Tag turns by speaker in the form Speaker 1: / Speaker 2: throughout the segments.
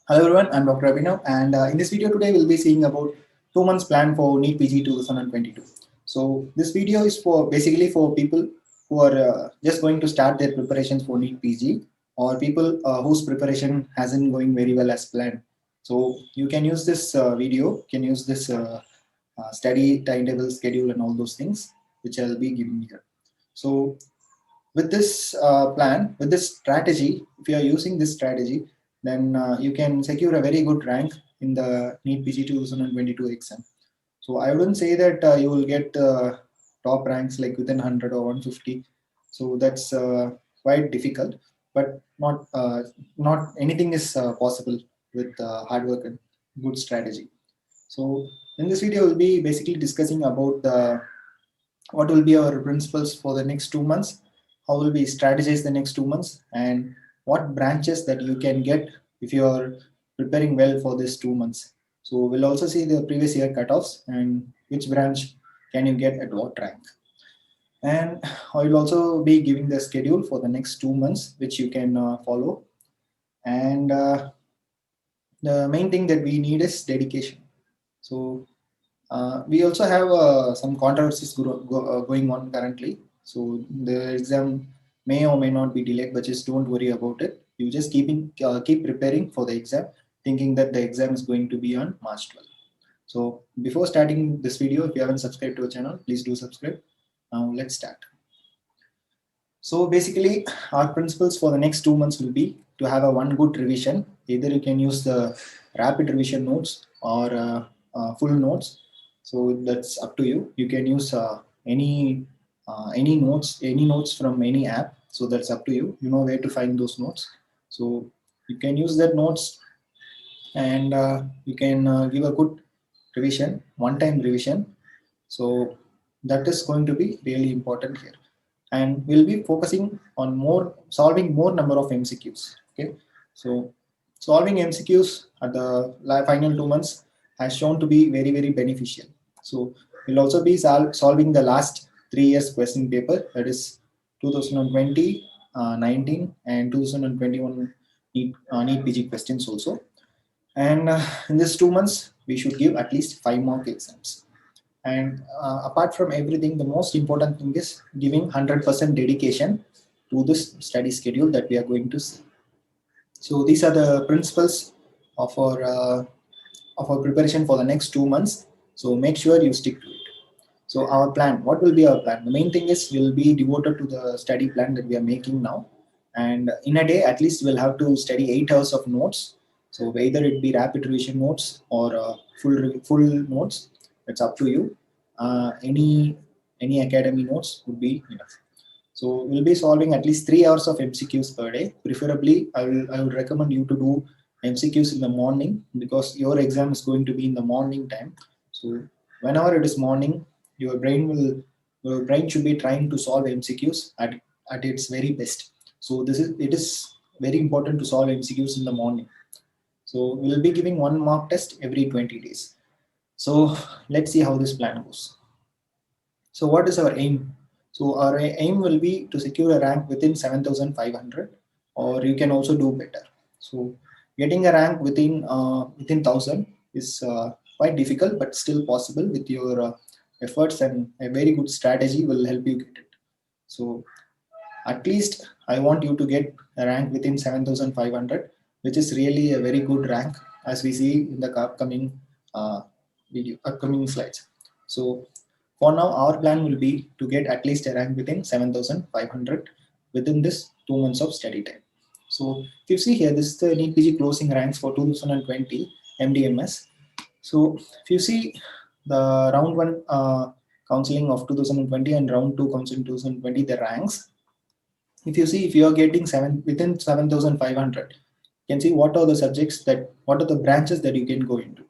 Speaker 1: Hello everyone, I'm Dr. Abhinav, and in this video today we'll be seeing about 2 months plan for NEET PG 2022. So this video is for basically for people who are just going to start their preparations for NEET PG, or people whose preparation hasn't going very well as planned. So you can use this video, can use this study timetable schedule and all those things which I'll be giving here. So with this plan, with this strategy, if you are using this strategy, then you can secure a very good rank in the NEET PG 2022 exam. So I wouldn't say that you will get top ranks like within 100 or 150. So that's quite difficult, but not anything is possible with hard work and good strategy. So in this video, we'll be basically discussing about the what will be our principles for the next 2 months, how will we strategize the next 2 months, and what branches that you can get if you are preparing well for this 2 months. So we'll also see the previous year cutoffs and which branch can you get at what rank. And I will also be giving the schedule for the next 2 months, which you can follow. And the main thing that we need is dedication. So we also have some controversies going on currently. So the exam may or may not be delayed, but just don't worry about it. You just keep preparing for the exam, thinking that the exam is going to be on March 12th. So before starting this video, if you haven't subscribed to our channel, please do subscribe. Now let's start. So basically, our principles for the next 2 months will be to have a one good revision. Either you can use the rapid revision notes or full notes. So that's up to you. You can use any notes from any app. So that's up to you. You know where to find those notes. So you can use that notes, and you can give a good revision, one-time revision. So that is going to be really important here, and we'll be focusing on more solving more number of MCQs. Okay, so solving MCQs at the final 2 months has shown to be very beneficial. So we'll also be solving the last 3 years question paper, that is 2020, 19, and 2021 NEET PG questions also. And in this 2 months, we should give at least 5 mock exams. And apart from everything, the most important thing is giving 100% dedication to this study schedule that we are going to see. So these are the principles of our preparation for the next 2 months. So make sure you stick to it. So our plan, what will be our plan? The main thing is we'll be devoted to the study plan that we are making now. And in a day, at least we'll have to study 8 hours of notes. So whether it be rapid revision notes or full notes, it's up to you. Any academy notes would be enough. So we'll be solving at least 3 hours of MCQs per day. Preferably, I would recommend you to do MCQs in the morning, because your exam is going to be in the morning time. So whenever it is morning, your brain should be trying to solve MCQs at its very best. So it is very important to solve MCQs in the morning. So we'll be giving one mock test every 20 days. So let's see how this plan goes. So what is our aim? So our aim will be to secure a rank within 7,500, or you can also do better. So getting a rank within 1,000 is quite difficult, but still possible with your efforts, and a very good strategy will help you get it. So at least I want you to get a rank within 7,500, which is really a very good rank, as we see in the uh, upcoming slides. So for now, our plan will be to get at least a rank within 7,500 within this 2 months of study time. So if you see here, this is the NEET PG closing ranks for 2020 MDMS. So if you see the round one counseling of 2020 and round two counseling 2020, the ranks. If you see, if you are getting within 7,500, you can see what are the subjects what are the branches that you can go into.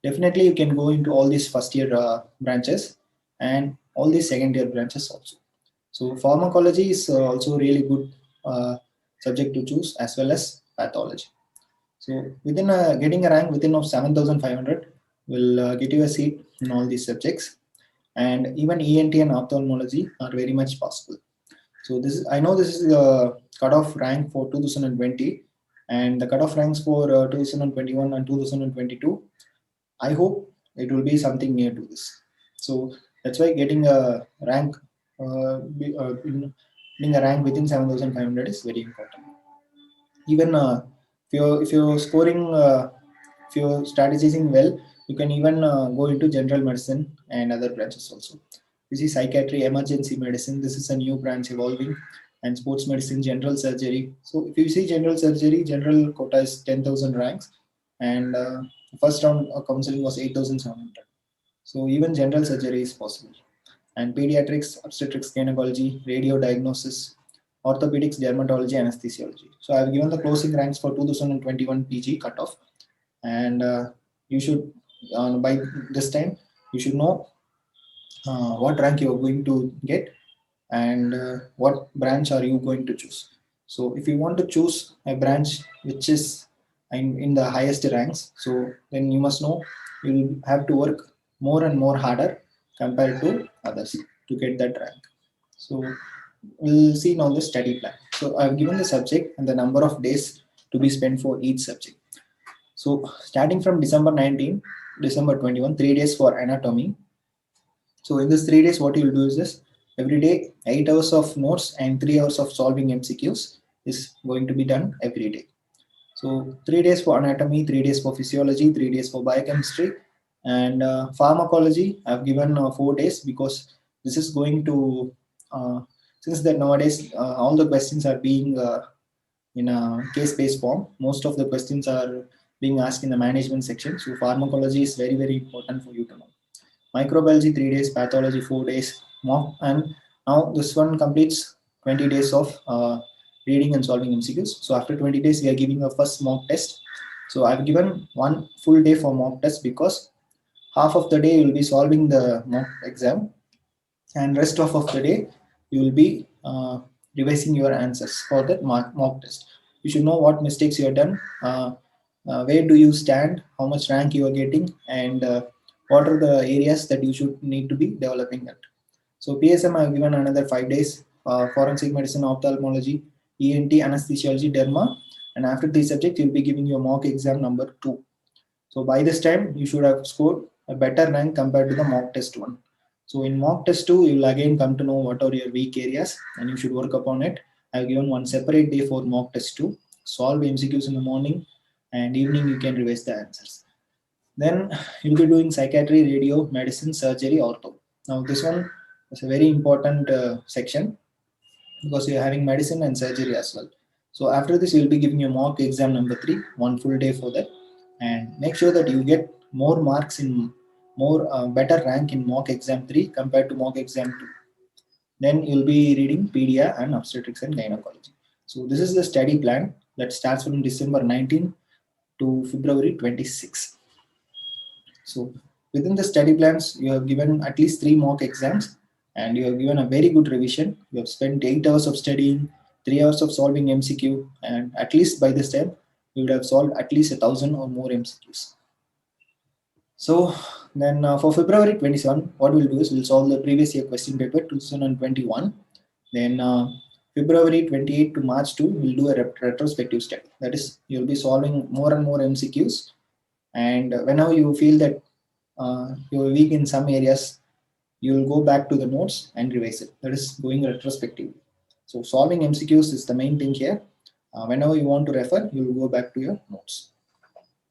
Speaker 1: Definitely, you can go into all these first year branches and all these second year branches also. So pharmacology is also really good subject to choose, as well as pathology. So within getting a rank within of 7,500 will get you a seat in all these subjects, and even ENT and ophthalmology are very much possible. So I know this is the cutoff rank for 2020, And the cutoff ranks for 2021 and 2022, I hope it will be something near to this. So that's why getting a rank, getting a rank within 7,500 is very important. Even if you're scoring, if you're strategizing well, you can even go into general medicine and other branches also. You see psychiatry, emergency medicine, this is a new branch evolving, and sports medicine, general surgery. So if you see general surgery, general quota is 10,000 ranks, and first round counseling was 8,700. So even general surgery is possible. And pediatrics, obstetrics, gynecology, radio diagnosis, orthopedics, dermatology, anesthesiology. So I've given the closing ranks for 2021 PG cutoff, and you should, by this time, you should know what rank you are going to get, and what branch are you going to choose. So if you want to choose a branch which is in the highest ranks, so then you must know you will have to work more and more harder compared to others to get that rank. So we'll see now the study plan. So I've given the subject and the number of days to be spent for each subject. So starting from December 19, December 21, 3 days for anatomy. So in this 3 days, what you'll do is this: every day, 8 hours of notes and 3 hours of solving MCQs is going to be done every day. So 3 days for anatomy, 3 days for physiology, 3 days for biochemistry, and pharmacology. I've given 4 days because this is going to, since that nowadays all the questions are being in a case-based form. Most of the questions are being asked in the management section. So pharmacology is very very important for you to know. Microbiology 3 days, pathology 4 days, mock, and now this one completes 20 days of reading and solving MCQs. So after 20 days, we are giving a first mock test. So I've given one full day for mock test because half of the day you will be solving the mock exam, and rest of the day you will be revising your answers for that mock test. You should know what mistakes you have done, where do you stand, how much rank you are getting, and what are the areas that you should need to be developing at. So PSM I have given another 5 days, forensic medicine, ophthalmology, ENT, anesthesiology, derma, and after this subject you'll be giving your mock exam number 2. So by this time, you should have scored a better rank compared to the mock test one. So in mock test 2, you will again come to know what are your weak areas and you should work upon it. I've given one separate day for mock test 2. Solve MCQs in the morning, and evening you can revise the answers. Then you'll be doing psychiatry, radio, medicine, surgery, ortho. Now this one is a very important section because you're having medicine and surgery as well. So after this, you'll be giving your mock exam number 3, one full day for that, and make sure that you get more marks in more better rank in mock exam 3 compared to mock exam 2. Then you'll be reading pedia and obstetrics and gynecology. So this is the study plan that starts from December 19 to February 26. So within the study plans, you have given at least 3 mock exams, and you have given a very good revision. You have spent 8 hours of studying, 3 hours of solving MCQ, and at least by this time, you would have solved at least 1,000 or more MCQs. So then for February 27, what we'll do is we'll solve the previous year question paper 2021. Then February 28 to March 2, we'll do a retrospective study. That is, you'll be solving more and more MCQs, and whenever you feel that you're weak in some areas, you will go back to the notes and revise it. That is going retrospectively. So solving MCQs is the main thing here. Whenever you want to refer, you will go back to your notes.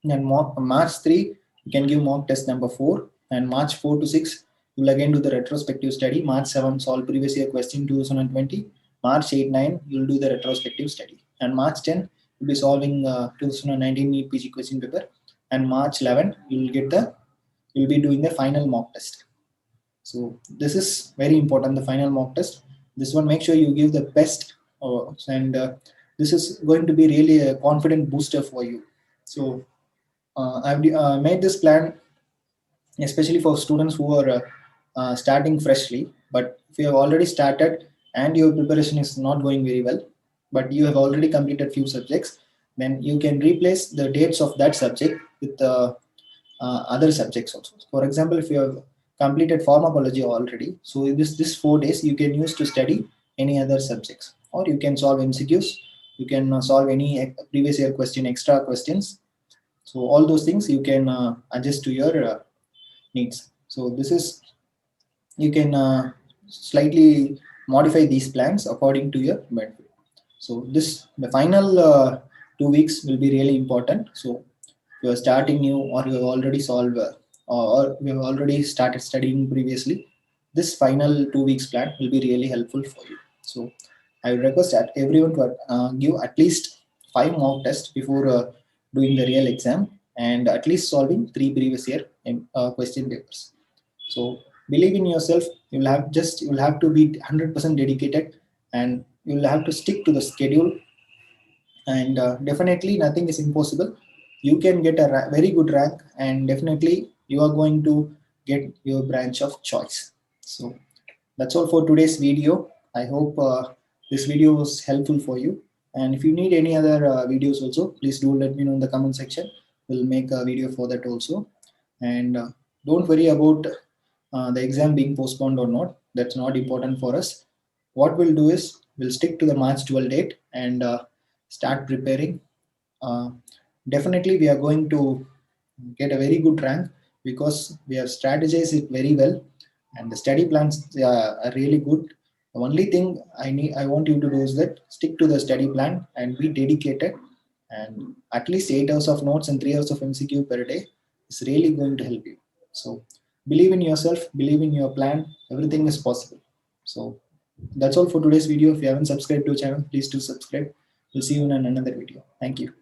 Speaker 1: And March 3, you can give mock test number 4, and March 4 to 6, you will again do the retrospective study. March 7, solve previous year question 2020. March 8, 9, you will do the retrospective study. And March 10, you'll be solving 2019 NEET PG question paper. And March 11, you'll be doing the final mock test. So this is very important, the final mock test. This one, make sure you give the best, and this is going to be really a confident booster for you. So I've made this plan especially for students who are starting freshly. But if you have already started and your preparation is not going very well, but you have already completed few subjects, then you can replace the dates of that subject with other subjects also. For example, if you have completed pharmacology already, so this 4 days you can use to study any other subjects, or you can solve MCQs You can solve any previous year question, extra questions. So all those things you can adjust to your needs. So this is, you can slightly modify these plans according to your benefit. So this, the final 2 weeks will be really important. So if you are starting new, or you have already solved or you have already started studying previously, this final 2 weeks plan will be really helpful for you. So I would request that everyone to give at least 5 mock tests before doing the real exam, and at least solving 3 previous year question papers. So believe in yourself. You will have to be 100% dedicated, and you will have to stick to the schedule. And definitely nothing is impossible. You can get a very good rank, and definitely you are going to get your branch of choice. So that's all for today's video. I hope this video was helpful for you. And if you need any other videos also, please do let me know in the comment section. We'll make a video for that also. And don't worry about the exam being postponed or not. That's not important for us. What we'll do is we'll stick to the March 12 date, and start preparing. Uh, Definitely, we are going to get a very good rank, because we have strategized it very well, and the study plans are really good. The only thing I want you to do is that stick to the study plan and be dedicated, and at least 8 hours of notes and 3 hours of MCQ per day is really going to help you. So believe in yourself, believe in your plan. Everything is possible. So that's all for today's video. If you haven't subscribed to the channel, please do subscribe. We'll see you in another video. Thank you.